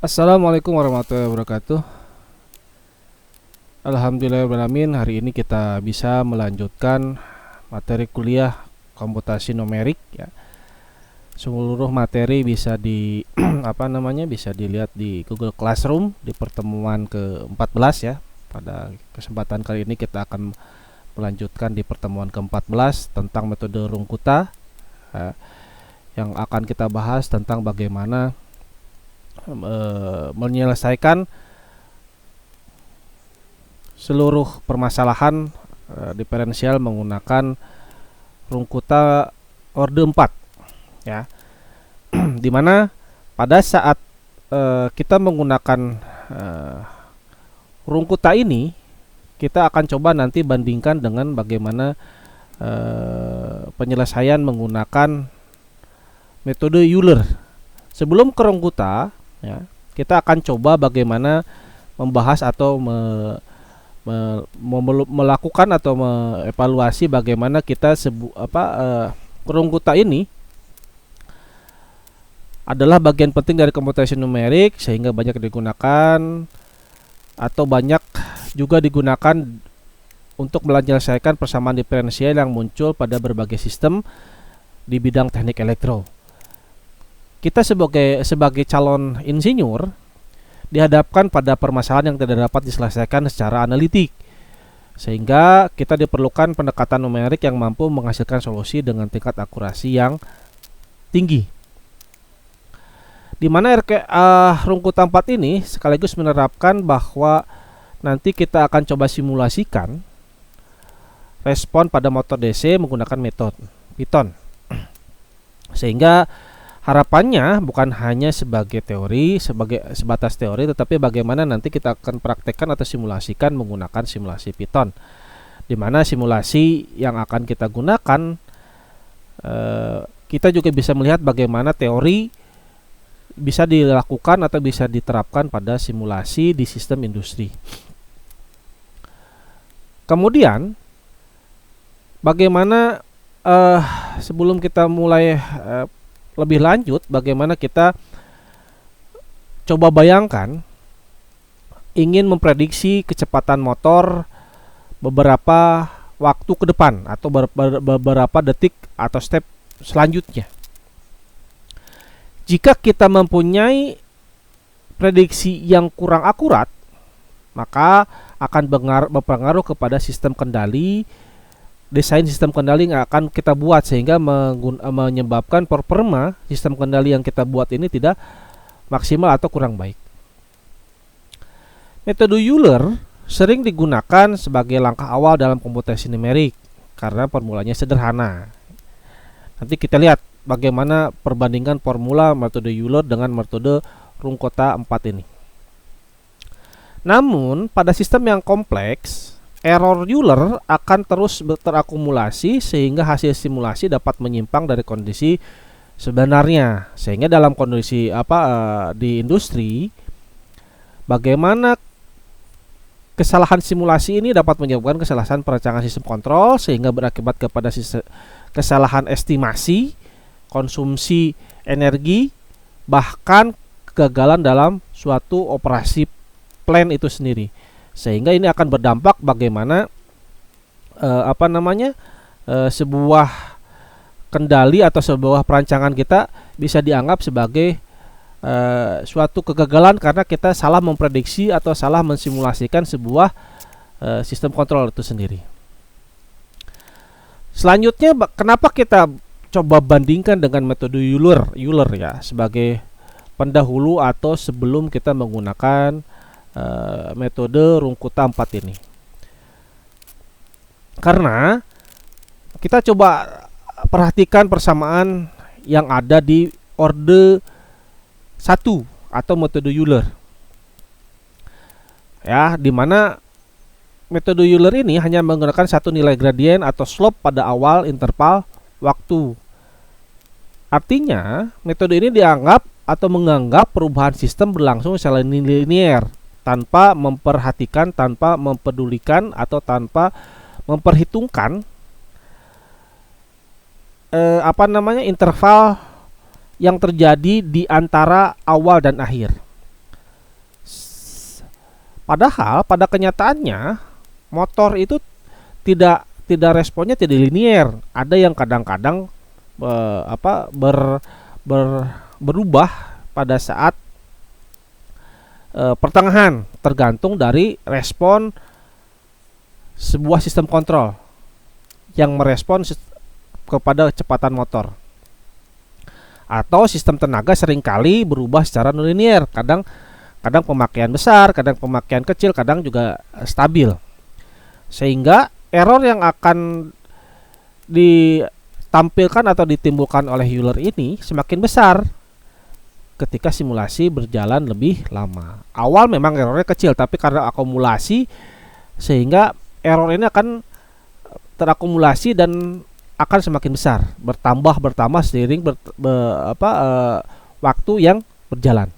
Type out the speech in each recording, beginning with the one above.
Assalamualaikum warahmatullahi wabarakatuh. Alhamdulillahirrahmanirrahim. Hari ini kita bisa melanjutkan materi kuliah komputasi numerik ya. Seluruh materi bisa di bisa dilihat di Google Classroom di pertemuan ke-14 ya. Pada kesempatan kali ini kita akan melanjutkan di pertemuan ke-14 tentang metode Rungkuta ya, yang akan kita bahas tentang bagaimana menyelesaikan seluruh permasalahan diferensial menggunakan Rungkuta orde 4 ya. Dimana pada saat kita menggunakan Rungkuta ini, kita akan coba nanti bandingkan dengan bagaimana penyelesaian menggunakan metode Euler. Sebelum ke Rungkuta ya, kita akan coba bagaimana membahas atau melakukan atau mengevaluasi bagaimana kita Rungkuta ini adalah bagian penting dari komputasi numerik sehingga banyak digunakan atau banyak juga digunakan untuk menyelesaikan persamaan diferensial yang muncul pada berbagai sistem di bidang teknik elektro. Kita sebagai calon insinyur dihadapkan pada permasalahan yang tidak dapat diselesaikan secara analitik, sehingga kita diperlukan pendekatan numerik yang mampu menghasilkan solusi dengan tingkat akurasi yang tinggi. Di mana Rungkuta 4 ini sekaligus menerapkan bahwa nanti kita akan coba simulasikan respon pada motor DC menggunakan metode Python, sehingga harapannya bukan hanya sebagai teori, sebatas teori, tetapi bagaimana nanti kita akan praktekkan atau simulasikan menggunakan simulasi Python, di mana simulasi yang akan kita gunakan kita juga bisa melihat bagaimana teori bisa dilakukan atau bisa diterapkan pada simulasi di sistem industri. Kemudian bagaimana sebelum kita mulai lebih lanjut, bagaimana kita coba bayangkan ingin memprediksi kecepatan motor beberapa waktu ke depan atau beberapa detik atau step selanjutnya. Jika kita mempunyai prediksi yang kurang akurat, maka akan berpengaruh kepada sistem kendali, desain sistem kendali yang akan kita buat, sehingga menyebabkan performa sistem kendali yang kita buat ini tidak maksimal atau kurang baik. Metode Euler sering digunakan sebagai langkah awal dalam komputasi numerik karena formulanya sederhana. Nanti kita lihat bagaimana perbandingan formula metode Euler dengan metode Rungkuta 4 ini. Namun pada sistem yang kompleks, error Euler akan terus terakumulasi sehingga hasil simulasi dapat menyimpang dari kondisi sebenarnya. Sehingga dalam kondisi di industri, bagaimana kesalahan simulasi ini dapat menyebabkan kesalahan perancangan sistem kontrol sehingga berakibat kepada kesalahan estimasi konsumsi energi, bahkan kegagalan dalam suatu operasi plan itu sendiri. Sehingga ini akan berdampak bagaimana sebuah kendali atau sebuah perancangan kita bisa dianggap sebagai suatu kegagalan karena kita salah memprediksi atau salah mensimulasikan sebuah sistem kontrol itu sendiri. Selanjutnya, kenapa kita coba bandingkan dengan metode Euler ya sebagai pendahulu atau sebelum kita menggunakan metode Rungkuta 4 ini? Karena kita coba perhatikan persamaan yang ada di orde 1 atau metode Euler ya, dimana metode Euler ini hanya menggunakan satu nilai gradien atau slope pada awal interval waktu. Artinya metode ini dianggap atau menganggap perubahan sistem berlangsung secara linear tanpa memperhatikan, tanpa mempedulikan atau tanpa memperhitungkan interval yang terjadi di antara awal dan akhir. Padahal pada kenyataannya motor itu tidak tidak responnya tidak linier. Ada yang kadang-kadang apa berubah pada saat pertengahan, tergantung dari respon sebuah sistem kontrol yang merespon kepada kecepatan motor. Atau sistem tenaga seringkali berubah secara nonlinear, kadang pemakaian besar, kadang pemakaian kecil, kadang juga stabil. Sehingga error yang akan ditampilkan atau ditimbulkan oleh Euler ini semakin besar ketika simulasi berjalan lebih lama. Awal memang errornya kecil, tapi karena akumulasi sehingga error ini akan terakumulasi dan akan semakin besar, bertambah seiring waktu yang berjalan.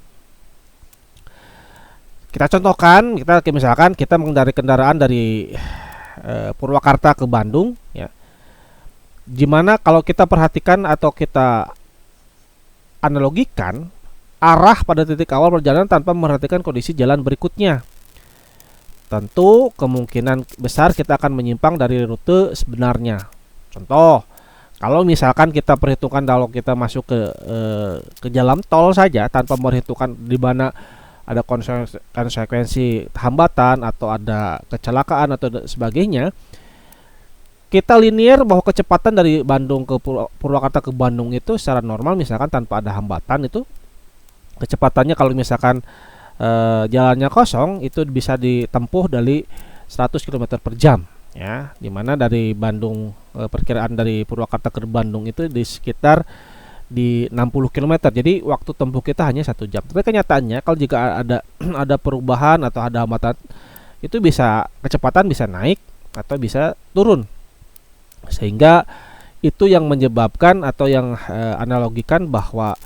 Kita contohkan, misalkan kita mengendarai kendaraan dari Purwakarta ke Bandung, ya. Gimana kalau kita perhatikan atau kita analogikan arah pada titik awal perjalanan tanpa memperhatikan kondisi jalan berikutnya. Tentu kemungkinan besar kita akan menyimpang dari rute sebenarnya. Contoh, kalau misalkan kita perhitungkan kalau kita masuk ke jalan tol saja tanpa memperhitungkan di mana ada konsekuensi hambatan atau ada kecelakaan atau sebagainya, kita linear bahwa kecepatan dari Bandung ke Purwakarta ke Bandung itu secara normal misalkan tanpa ada hambatan itu kecepatannya kalau misalkan jalannya kosong itu bisa ditempuh dari 100 km per jam, ya, dimana dari Bandung perkiraan dari Purwakarta ke Bandung itu di sekitar di 60 km, jadi waktu tempuh kita hanya 1 jam. Tapi kenyataannya kalau jika ada ada perubahan atau ada hambatan itu bisa kecepatan bisa naik atau bisa turun, sehingga itu yang menyebabkan atau yang analogikan bahwa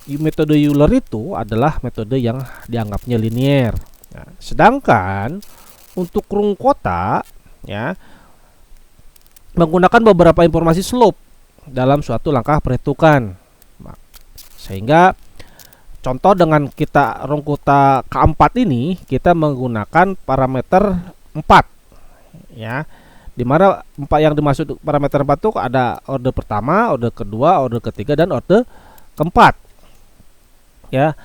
metode Euler itu adalah metode yang dianggapnya linier. Nah, sedangkan untuk rung kota, ya, menggunakan beberapa informasi slope dalam suatu langkah perhitungan. Sehingga contoh dengan kita rung kota keempat ini kita menggunakan parameter 4, ya. Dimana yang dimaksud parameter 4 itu ada orde pertama, orde kedua, orde ketiga, dan orde keempat. Ya,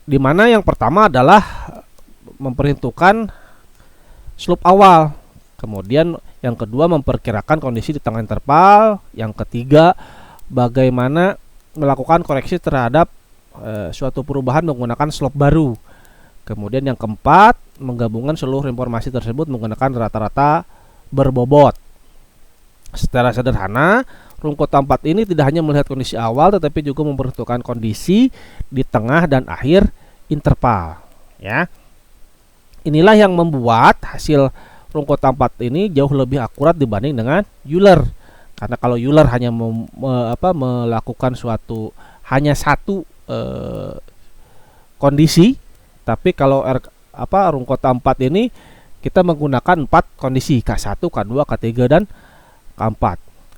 dimana yang pertama adalah memperhitungkan slope awal, kemudian yang kedua memperkirakan kondisi di tengah interval, yang ketiga bagaimana melakukan koreksi terhadap suatu perubahan menggunakan slope baru, kemudian yang keempat menggabungkan seluruh informasi tersebut menggunakan rata-rata berbobot. Secara sederhana, rung kota 4 ini tidak hanya melihat kondisi awal tetapi juga memperhitungkan kondisi di tengah dan akhir interval, ya. Inilah yang membuat hasil rung kota 4 ini jauh lebih akurat dibanding dengan Euler. Karena kalau Euler hanya melakukan hanya satu kondisi, tapi kalau rung kota 4 ini kita menggunakan 4 kondisi, K1, K2, K3 dan K4.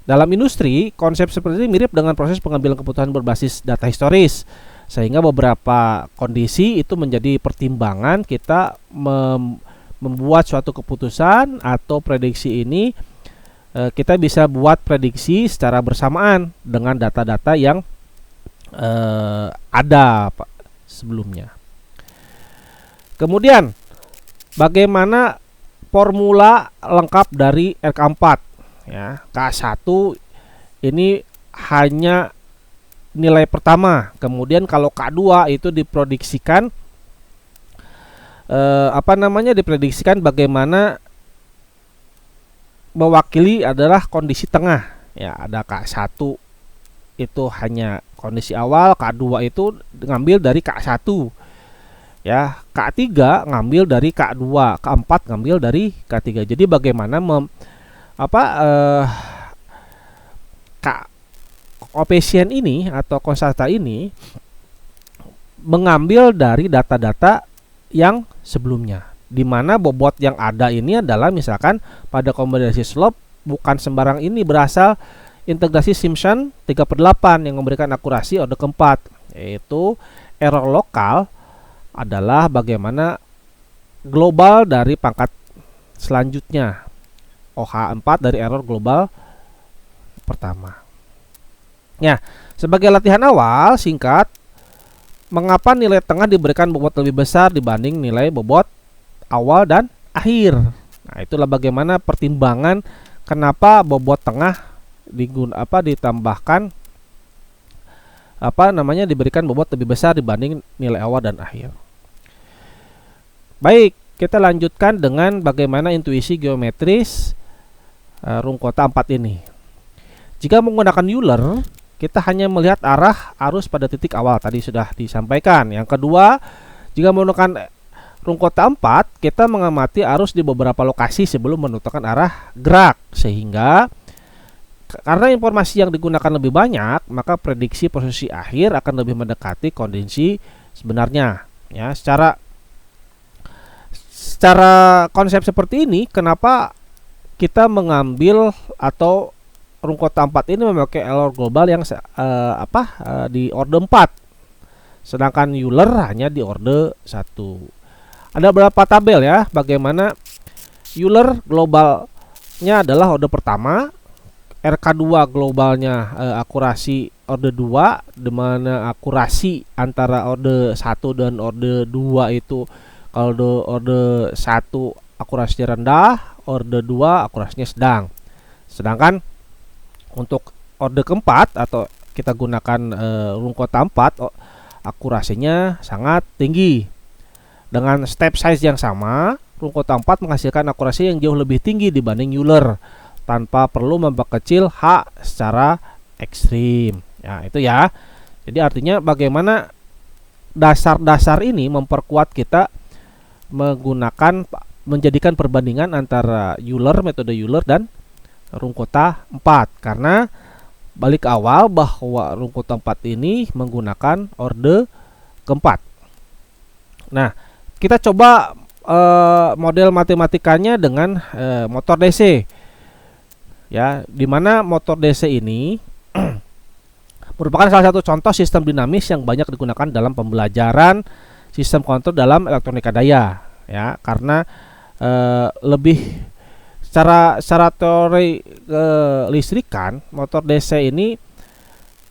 Dalam industri, konsep seperti ini mirip dengan proses pengambilan keputusan berbasis data historis, sehingga beberapa kondisi itu menjadi pertimbangan kita membuat suatu keputusan atau prediksi ini. Kita bisa buat prediksi secara bersamaan dengan data-data yang ada sebelumnya. Kemudian, bagaimana formula lengkap dari RK4? Ya, K1 ini hanya nilai pertama. Kemudian kalau K2 itu diprediksikan diprediksikan bagaimana mewakili adalah kondisi tengah. Ya, ada K1 itu hanya kondisi awal, K2 itu ngambil dari K1. Ya, K3 ngambil dari K2, K4 ngambil dari K3. Jadi bagaimana koefisien ini atau konstanta ini mengambil dari data-data yang sebelumnya, di mana bobot yang ada ini adalah misalkan pada kombinasi slope bukan sembarang ini berasal integrasi Simpson 3/8 yang memberikan akurasi orde keempat, yaitu error lokal adalah bagaimana global dari pangkat selanjutnya. OH4 dari error global pertama. Ya, sebagai latihan awal singkat, mengapa nilai tengah diberikan bobot lebih besar dibanding nilai bobot awal dan akhir? Nah, itulah bagaimana pertimbangan kenapa bobot tengah ditambahkan diberikan bobot lebih besar dibanding nilai awal dan akhir. Baik, kita lanjutkan dengan bagaimana intuisi geometris rungkota 4 ini. Jika menggunakan Euler, kita hanya melihat arah arus pada titik awal, tadi sudah disampaikan. Yang kedua, jika menggunakan rungkota 4, kita mengamati arus di beberapa lokasi sebelum menentukan arah gerak, sehingga karena informasi yang digunakan lebih banyak, maka prediksi posisi akhir akan lebih mendekati kondisi sebenarnya. Ya, secara konsep seperti ini, kenapa kita mengambil atau rungkota 4 ini memakai error global yang di order 4, sedangkan Euler hanya di order 1. Ada beberapa tabel ya, bagaimana Euler globalnya adalah order pertama, RK2 globalnya akurasi order 2, di mana akurasi antara order 1 dan order 2 itu, kalau order 1 akurasinya rendah, order 2 akurasinya sedang. Sedangkan untuk order keempat atau kita gunakan rungkota 4, akurasinya sangat tinggi. Dengan step size yang sama, rungkota 4 menghasilkan akurasi yang jauh lebih tinggi dibanding Euler tanpa perlu memperkecil H secara ekstrim. Ya, itu ya. Jadi artinya bagaimana dasar-dasar ini memperkuat kita menjadikan perbandingan antara metode Euler dan rungkota 4, karena balik awal bahwa rungkota 4 ini menggunakan orde keempat. Nah, kita coba model matematikanya dengan motor DC. Ya, dimana motor DC ini merupakan salah satu contoh sistem dinamis yang banyak digunakan dalam pembelajaran sistem kontrol dalam elektronika daya. Ya, karena lebih secara teori listrikan, motor DC ini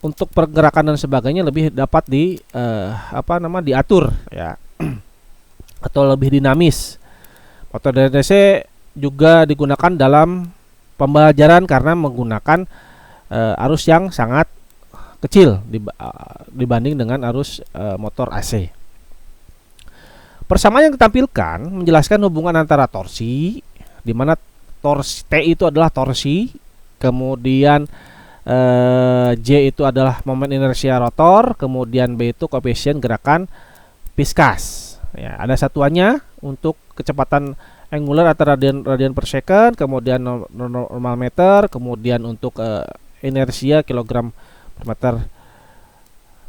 untuk pergerakan dan sebagainya lebih dapat diatur ya atau lebih dinamis. Motor DC juga digunakan dalam pembelajaran karena menggunakan arus yang sangat kecil dibanding dengan arus motor AC. Persamaan yang ditampilkan menjelaskan hubungan antara torsi, di mana torsi T itu adalah torsi, kemudian J itu adalah momen inersia rotor, kemudian B itu koefisien gerakan viskas. Ya, ada satuannya untuk kecepatan angular atau radian per second, kemudian normal meter, kemudian untuk inersia kilogram per meter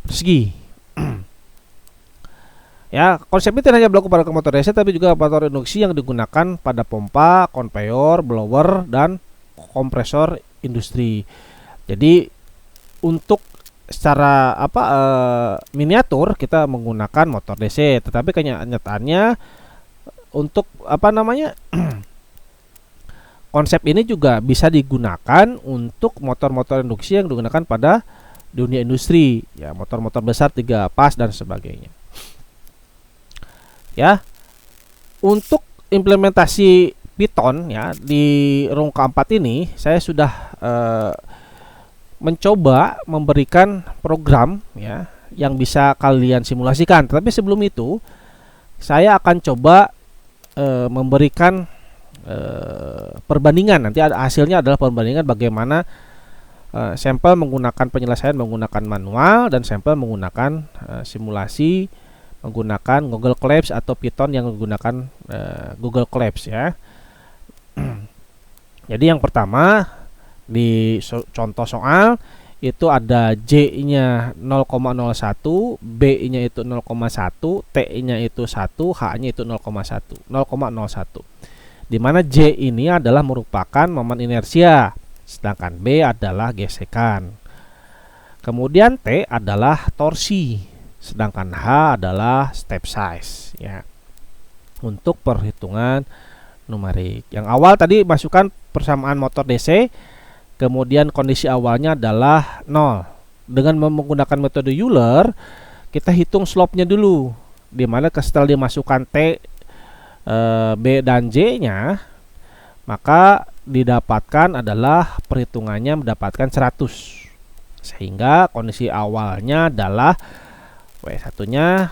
persegi. Ya, konsep ini tidak hanya berlaku pada motor DC tapi juga motor induksi yang digunakan pada pompa, konveyor, blower, dan kompresor industri. Jadi untuk secara miniatur kita menggunakan motor DC, tetapi kenyataannya untuk konsep ini juga bisa digunakan untuk motor-motor induksi yang digunakan pada dunia industri, ya, motor-motor besar 3 pas dan sebagainya. Ya, untuk implementasi Python ya di rungka 4 ini saya sudah mencoba memberikan program ya yang bisa kalian simulasikan. Tapi sebelum itu saya akan coba memberikan perbandingan. Nanti hasilnya adalah perbandingan bagaimana sampel menggunakan penyelesaian menggunakan manual dan sampel menggunakan simulasi menggunakan Google Colabs atau Python yang menggunakan Google Colabs ya. Jadi yang pertama di contoh soal itu ada J-nya 0,01, B-nya itu 0,1, T-nya itu 1, H-nya itu 0,01. Di mana J ini adalah merupakan momen inersia, sedangkan B adalah gesekan. Kemudian T adalah torsi, sedangkan H adalah step size ya. untuk perhitungan numerik. Yang awal tadi masukkan persamaan motor DC, kemudian kondisi awalnya adalah 0. Dengan menggunakan metode Euler, kita hitung slope-nya dulu, di mana setelah dimasukkan T, B dan J-nya, maka didapatkan adalah perhitungannya mendapatkan 100. Sehingga kondisi awalnya adalah W1-nya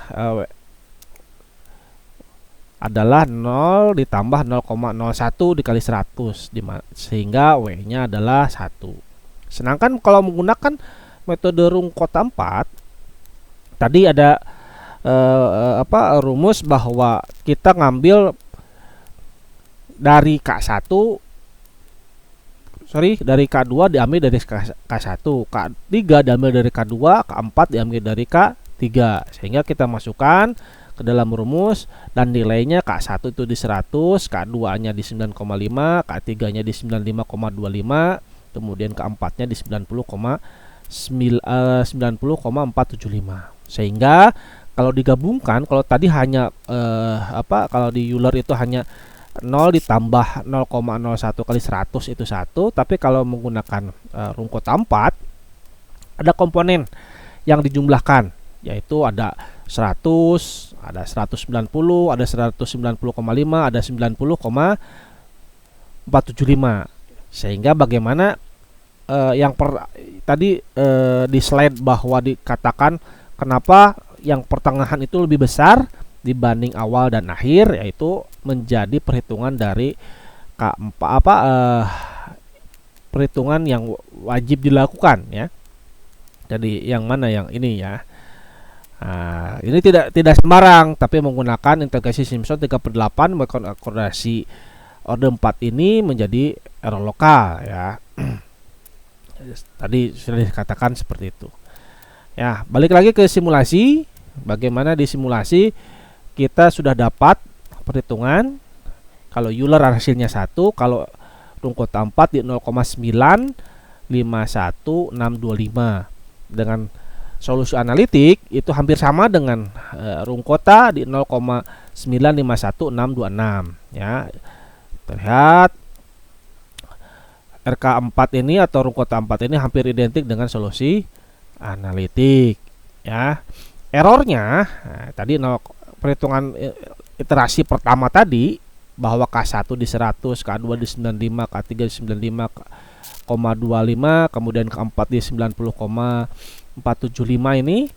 adalah 0 ditambah 0,01 dikali 100, sehingga W-nya adalah 1. Sedangkan kalau menggunakan metode rungkota 4, tadi ada rumus bahwa kita ngambil dari K1, dari K2 diambil dari K1, K3 diambil dari K2, K4 diambil dari K3, sehingga kita masukkan ke dalam rumus dan nilainya K1 itu di 100, K2-nya di 9,5, K3-nya di 95,25, kemudian K4-nya di 90,475. Sehingga kalau digabungkan, kalau tadi hanya kalau di Euler itu hanya 0 ditambah 0,01 kali 100 itu 1, tapi kalau menggunakan rungkota 4 ada komponen yang dijumlahkan, yaitu ada 100, ada 190, ada 190,5, ada 90,475. Sehingga bagaimana yang tadi di slide bahwa dikatakan kenapa yang pertengahan itu lebih besar dibanding awal dan akhir, yaitu menjadi perhitungan dari K4 perhitungan yang wajib dilakukan, ya. Jadi yang mana yang ini, ya. Nah, ini tidak sembarang, tapi menggunakan integrasi Simpson 3/8 mengakomodasi order 4 ini menjadi error lokal, ya. Tadi sudah dikatakan seperti itu. Ya, balik lagi ke simulasi. Bagaimana di simulasi kita sudah dapat perhitungan. Kalau Euler hasilnya 1, kalau rungkota 4 di 0,951625. Dengan solusi analitik itu hampir sama dengan rungkota di 0,951626, ya. Terlihat RK4 ini atau rungkota 4 ini hampir identik dengan solusi analitik, ya. Errornya tadi perhitungan iterasi pertama tadi bahwa K1 di 100, K2 di 95, K3 di 95,25, kemudian K4 di 90,475 ini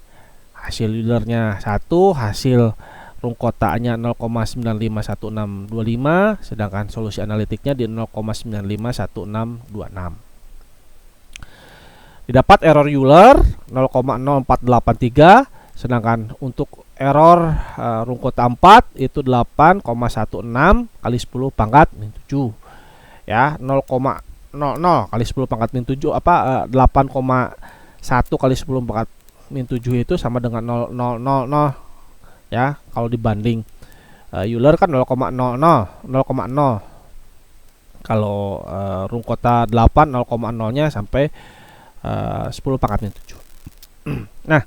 hasil Eulernya 1, hasil rungkotanya 0,951625, sedangkan solusi analitiknya di 0,951626. Didapat error Euler 0,0483, sedangkan untuk error rungkota 4 itu 8,16 kali 10 pangkat min 7, ya. 0,00 kali 10 pangkat min 7 8,1 kali 10 pangkat min 7 itu sama dengan 0,000, ya. Kalau dibanding Euler kan 0,00. Kalau rungkota 8 0,0-nya sampai 10 pangkat min 7. Nah,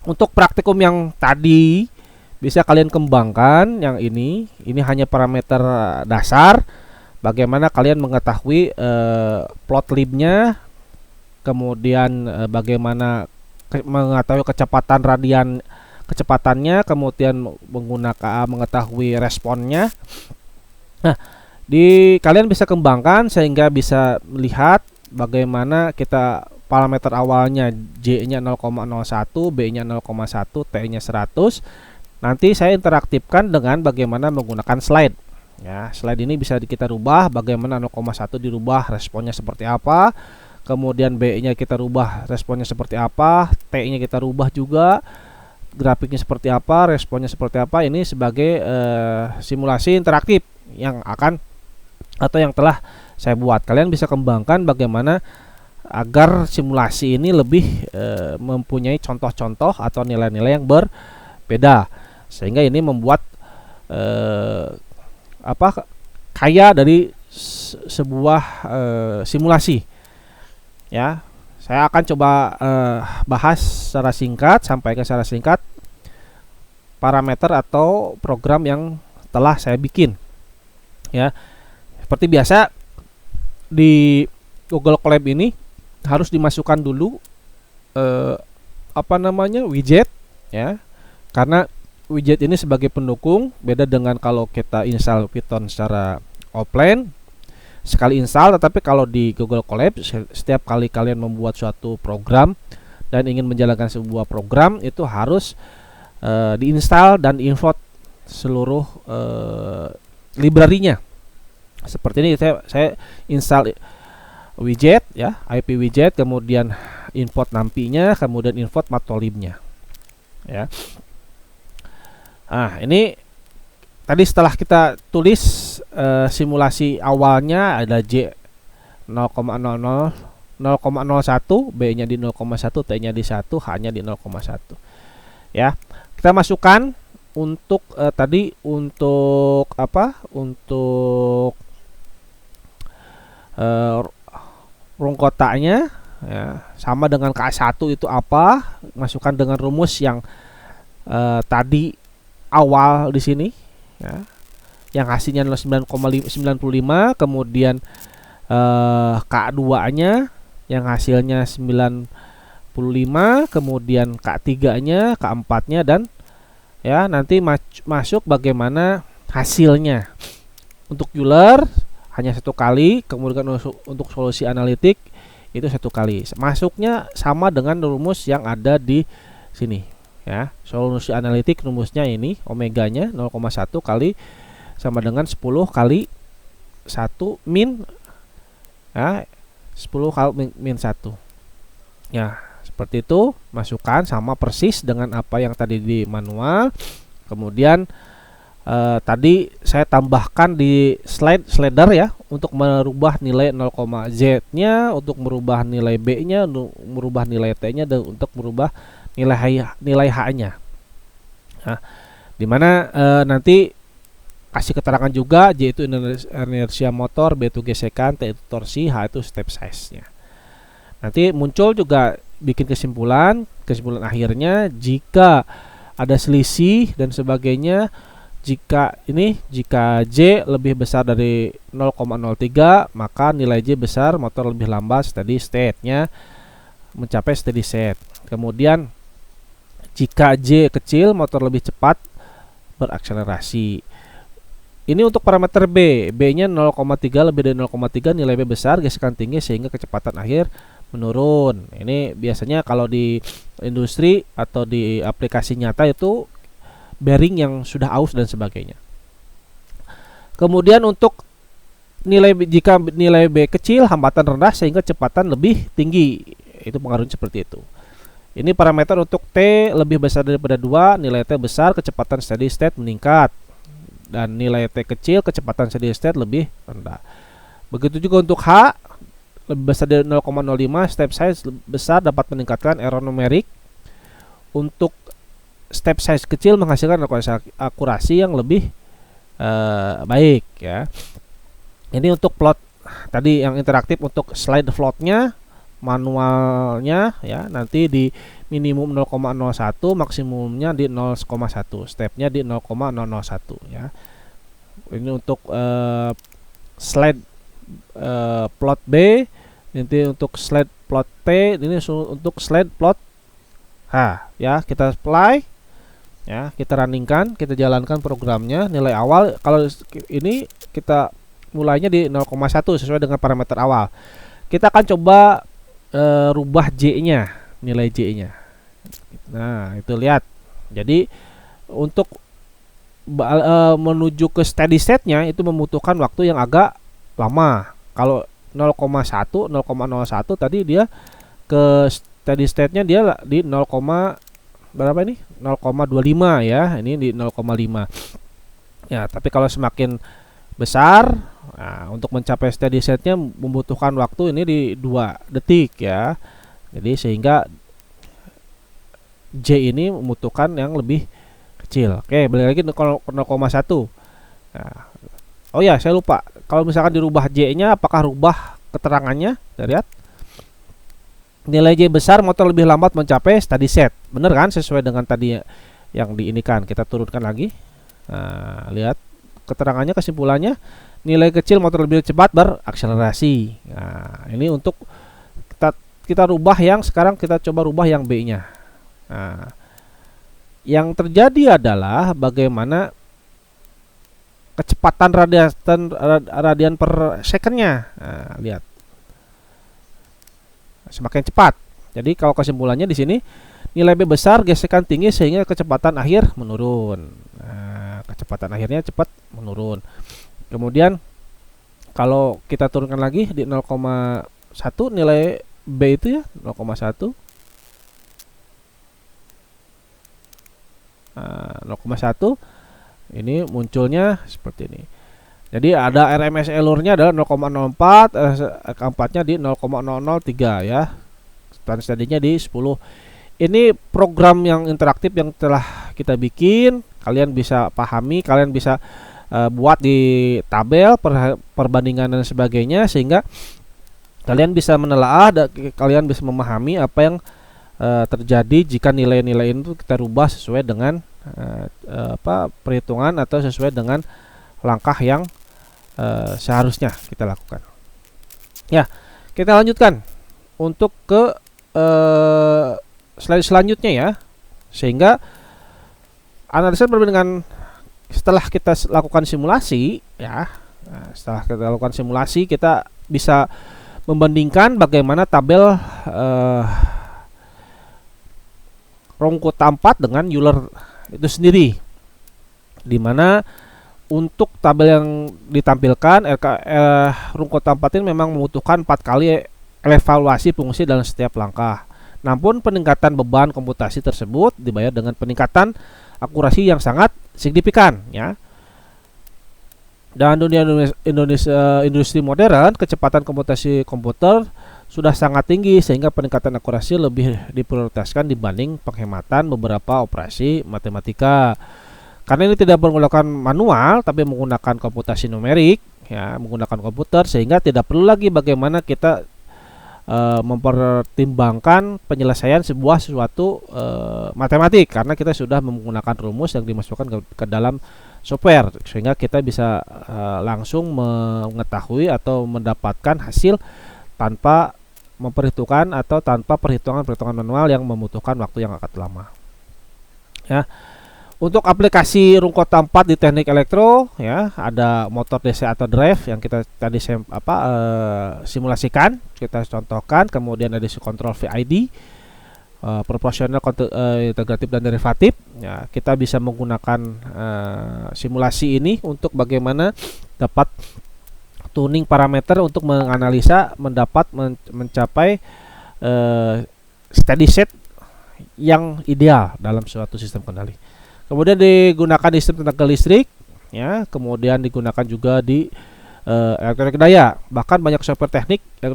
untuk praktikum yang tadi bisa kalian kembangkan. Yang ini hanya parameter dasar. Bagaimana kalian mengetahui plot libnya, kemudian bagaimana mengetahui kecepatannya, kemudian mengetahui responnya. Nah, kalian bisa kembangkan sehingga bisa melihat bagaimana kita parameter awalnya J-nya 0,01, B-nya 0,1, T-nya 100. Nanti saya interaktifkan dengan bagaimana menggunakan slide. Ya, slide ini bisa kita rubah bagaimana 0,1 dirubah responnya seperti apa. Kemudian B-nya kita rubah responnya seperti apa, T-nya kita rubah juga, grafiknya seperti apa, responnya seperti apa. Ini sebagai simulasi interaktif yang akan atau yang telah saya buat. Kalian bisa kembangkan bagaimana agar simulasi ini lebih mempunyai contoh-contoh atau nilai-nilai yang berbeda, sehingga ini membuat kaya dari sebuah simulasi, ya. Saya akan coba bahas sampaikan secara singkat parameter atau program yang telah saya bikin. Ya, seperti biasa di Google Colab ini harus dimasukkan dulu widget, ya, karena widget ini sebagai pendukung, beda dengan kalau kita install Python secara offline, sekali install. Tetapi kalau di Google Colab, setiap kali kalian membuat suatu program dan ingin menjalankan sebuah program, itu harus diinstal dan import seluruh library-nya. Seperti ini, saya install widget, ya, IP widget, kemudian import NumPy-nya, kemudian import matplotlib-nya, ya. Nah, ini tadi setelah kita tulis simulasi awalnya ada J 0,00 0,01, B-nya di 0,1, T-nya di 1, H-nya di 0,1. Ya. Kita masukkan untuk tadi untuk ruang kotaknya, ya, sama dengan K1 itu apa? Masukkan dengan rumus yang tadi awal di sini, ya, yang hasilnya 9,95, kemudian K2-nya yang hasilnya 95, kemudian K3-nya, K4-nya, dan ya nanti masuk bagaimana hasilnya. Untuk Euler hanya 1 kali, kemudian untuk solusi analitik itu 1 kali. Masuknya sama dengan rumus yang ada di sini, ya. Solusi analitik rumusnya ini omeganya 0,1 kali sama dengan 10 kali 1 min, ya, 10 kali min 1. Ya, seperti itu. Masukkan sama persis dengan apa yang tadi di manual. Kemudian tadi saya tambahkan di slider, ya, untuk merubah nilai 0,z-nya, untuk merubah nilai b-nya, untuk merubah nilai t-nya, dan untuk merubah nilai h-nya. Nah, dimana nanti kasih keterangan juga, J itu inersia motor, B itu gesekan, T itu torsi, H itu step size-nya. Nanti muncul juga bikin kesimpulan akhirnya jika ada selisih dan sebagainya. Jika J lebih besar dari 0,03, maka nilai J besar, motor lebih lambat, steady state-nya mencapai steady state. Kemudian jika J kecil, motor lebih cepat berakselerasi. Ini untuk parameter B. B-nya 0,3, lebih dari 0,3, nilai B besar, gesekan tinggi sehingga kecepatan akhir menurun. Ini biasanya kalau di industri atau di aplikasi nyata itu bearing yang sudah aus dan sebagainya. Kemudian untuk jika nilai B kecil, hambatan rendah sehingga kecepatan lebih tinggi. Itu pengaruhnya seperti itu. Ini parameter untuk T lebih besar daripada 2, nilai T besar, kecepatan steady state meningkat. Dan nilai T kecil, kecepatan steady state lebih rendah. Begitu juga untuk H lebih besar dari 0,05, step size besar dapat meningkatkan error numerik. Untuk step size kecil menghasilkan akurasi yang lebih baik, ya. Ini untuk plot tadi yang interaktif. Untuk slide floatnya manualnya, ya, nanti di minimum 0,01, maksimumnya di 0,1, stepnya di 0,001, ya. Ini untuk slide plot B, nanti untuk slide plot T, ini untuk slide plot H, ya. Kita apply, ya, kita runningkan, kita jalankan programnya. Nilai awal kalau ini kita mulainya di 0,1 sesuai dengan parameter awal. Kita akan coba rubah J-nya, nilai J-nya. Nah, itu lihat. Jadi untuk menuju ke steady state-nya itu membutuhkan waktu yang agak lama. Kalau 0,1 tadi dia ke steady state-nya dia di 0, berapa ini? 0,25, ya. Ini di 0,5. Ya, tapi kalau semakin besar, nah, untuk mencapai steady state-nya membutuhkan waktu ini di 2 detik, ya. Jadi sehingga J ini membutuhkan yang lebih kecil. Oke, balik lagi ke 0,1. Nah, oh ya, saya lupa. Kalau misalkan dirubah J-nya, apakah rubah keterangannya? Kita lihat. Nilai J besar, motor lebih lambat mencapai steady state. Bener kan? Sesuai dengan tadi yang diinikan. Kita turunkan lagi. Nah, lihat keterangannya, kesimpulannya, nilai kecil motor lebih cepat berakselerasi. Nah, ini untuk kita rubah yang sekarang, kita coba rubah yang B-nya. Nah, yang terjadi adalah bagaimana kecepatan radian per secondnya. Nah, lihat, semakin cepat. Jadi kalau kesimpulannya di sini, nilai B besar, gesekan tinggi sehingga kecepatan akhir menurun. Nah, kecepatan akhirnya cepat menurun. Kemudian kalau kita turunkan lagi di 0,1 nilai B itu ya 0,1. 0,1 ini munculnya seperti ini. Jadi ada RMS error-nya adalah 0,04, keempatnya di 0,003 ya. Tadinya di 10. Ini program yang interaktif yang telah kita bikin, kalian bisa pahami, kalian bisa buat di tabel perbandingan dan sebagainya, sehingga kalian bisa menelaah dan kalian bisa memahami apa yang terjadi jika nilai-nilai itu kita rubah sesuai dengan perhitungan atau sesuai dengan langkah yang seharusnya kita lakukan. Ya, kita lanjutkan untuk ke slide selanjutnya ya, sehingga analisa perbandingan setelah kita lakukan simulasi ya. Nah, setelah kita lakukan simulasi, kita bisa membandingkan bagaimana tabel Rungkota 4 dengan Euler itu sendiri, dimana untuk tabel yang ditampilkan Rungkota 4 ini memang membutuhkan 4 kali evaluasi fungsi dalam setiap langkah. Namun peningkatan beban komputasi tersebut dibayar dengan peningkatan akurasi yang sangat signifikan ya. Dan dunia industri modern, kecepatan komputasi komputer sudah sangat tinggi sehingga peningkatan akurasi lebih diprioritaskan dibanding penghematan beberapa operasi matematika. Karena ini tidak menggunakan manual tapi menggunakan komputasi numerik ya, menggunakan komputer, sehingga tidak perlu lagi bagaimana kita mempertimbangkan penyelesaian sesuatu matematik, karena kita sudah menggunakan rumus yang dimasukkan ke dalam software, sehingga kita bisa langsung mengetahui atau mendapatkan hasil tanpa memperhitungkan atau tanpa perhitungan manual yang membutuhkan waktu yang agak lama. Ya. Untuk aplikasi Rungkota 4 di teknik elektro ya, ada motor DC atau drive yang kita tadi simulasikan, kita contohkan, kemudian ada kontrol VID, proporsional, integratif dan derivatif. Ya, kita bisa menggunakan simulasi ini untuk bagaimana dapat tuning parameter untuk menganalisa mencapai steady state yang ideal dalam suatu sistem kendali. Kemudian digunakan di sistem tenaga listrik ya, kemudian digunakan juga di elektronik daya. Bahkan banyak software teknik yang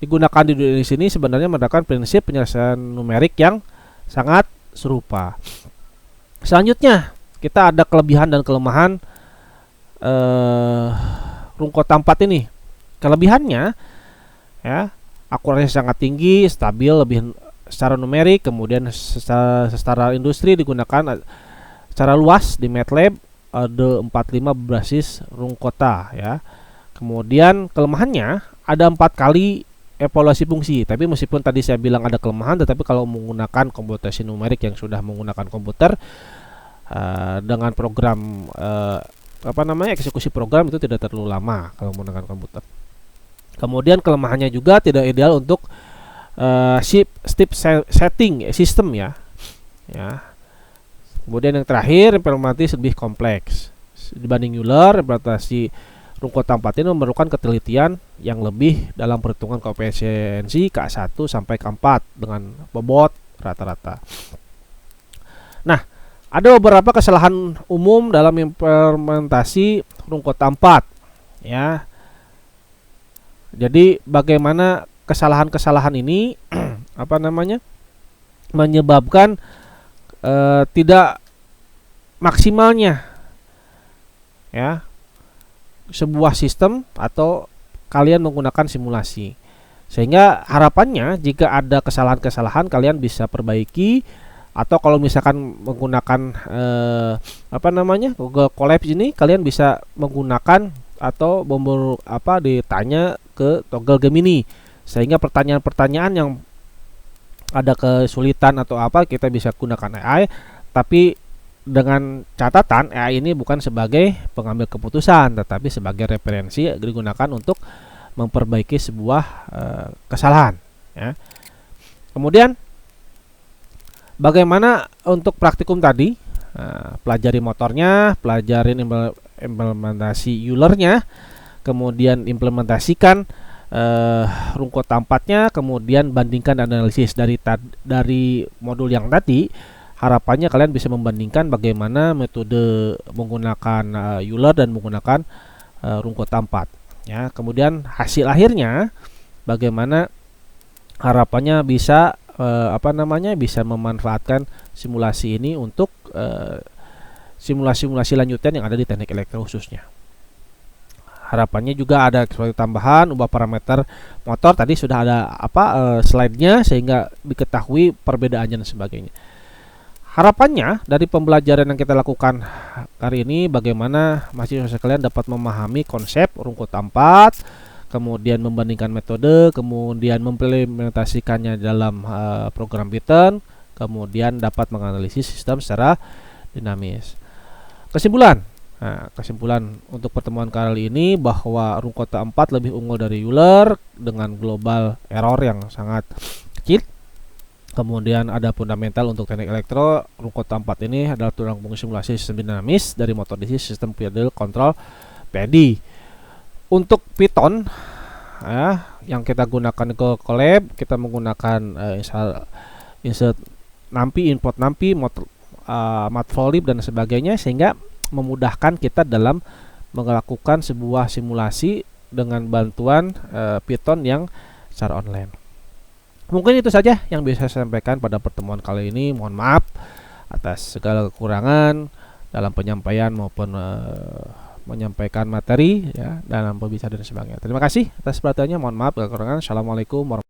digunakan di sini sebenarnya menggunakan prinsip penyelesaian numerik yang sangat serupa. Selanjutnya kita ada kelebihan dan kelemahan Rungkota 4 ini. Kelebihannya ya, akurasi sangat tinggi, stabil, lebih secara numerik, kemudian secara industri digunakan secara luas di MATLAB AD45 berbasis Rungkota ya. Kemudian kelemahannya ada 4 kali evaluasi fungsi. Tapi meskipun tadi saya bilang ada kelemahan, tetapi kalau menggunakan komputasi numerik yang sudah menggunakan komputer dengan program eksekusi program itu tidak terlalu lama kalau menggunakan komputer. Kemudian kelemahannya juga tidak ideal untuk step setting sistem ya. Kemudian yang terakhir, implementasi lebih kompleks dibanding Euler. Implementasi Rungkota 4 ini memerlukan ketelitian yang lebih dalam perhitungan koefisiensi K1 sampai K4 dengan bobot rata-rata. Nah, ada beberapa kesalahan umum dalam implementasi Rungkota 4 ya. Jadi bagaimana kesalahan-kesalahan ini menyebabkan tidak maksimalnya ya sebuah sistem atau kalian menggunakan simulasi. Sehingga harapannya jika ada kesalahan-kesalahan kalian bisa perbaiki Atau kalau misalkan menggunakan Google Colabs ini, kalian bisa menggunakan atau ditanya ke toggle Gemini, sehingga pertanyaan-pertanyaan yang ada kesulitan atau apa kita bisa gunakan AI, tapi dengan catatan AI ini bukan sebagai pengambil keputusan tetapi sebagai referensi digunakan untuk memperbaiki sebuah kesalahan ya. Kemudian bagaimana untuk praktikum tadi? Pelajari motornya, pelajarin implementasi Euler-nya, kemudian implementasikan rumput tampatnya, kemudian bandingkan analisis dari modul yang tadi. Harapannya kalian bisa membandingkan bagaimana metode menggunakan Euler dan menggunakan rumput tampat ya. Kemudian hasil akhirnya bagaimana harapannya bisa bisa memanfaatkan simulasi ini untuk simulasi-simulasi lanjutan yang ada di teknik elektro khususnya. Harapannya juga ada sesuatu tambahan ubah parameter motor, tadi sudah ada slide-nya sehingga diketahui perbedaannya dan sebagainya. Harapannya dari pembelajaran yang kita lakukan hari ini, bagaimana mahasiswa sekalian dapat memahami konsep rumput tampat, kemudian membandingkan metode, kemudian mengimplementasikannya dalam program Python, kemudian dapat menganalisis sistem secara dinamis. Kesimpulan untuk pertemuan kali ini bahwa rumput tampat lebih unggul dari Euler dengan global error yang sangat kecil. Kemudian ada fundamental untuk teknik elektro. Rumput tampat ini adalah tulang punggung simulasi sistem dinamis dari motor DC, sistem periodic control PID. Untuk Python yang kita gunakan ke Colab, kita menggunakan insert nampi, import nampi, matplotlib dan sebagainya, sehingga memudahkan kita dalam melakukan sebuah simulasi dengan bantuan Python yang secara online. Mungkin itu saja yang bisa saya sampaikan pada pertemuan kali ini. Mohon maaf atas segala kekurangan dalam penyampaian maupun menyampaikan materi ya dalam pembicaraan dan sebagainya. Terima kasih atas perhatiannya. Mohon maaf kekurangan. Assalamualaikum warahmatullahi wabarakatuh.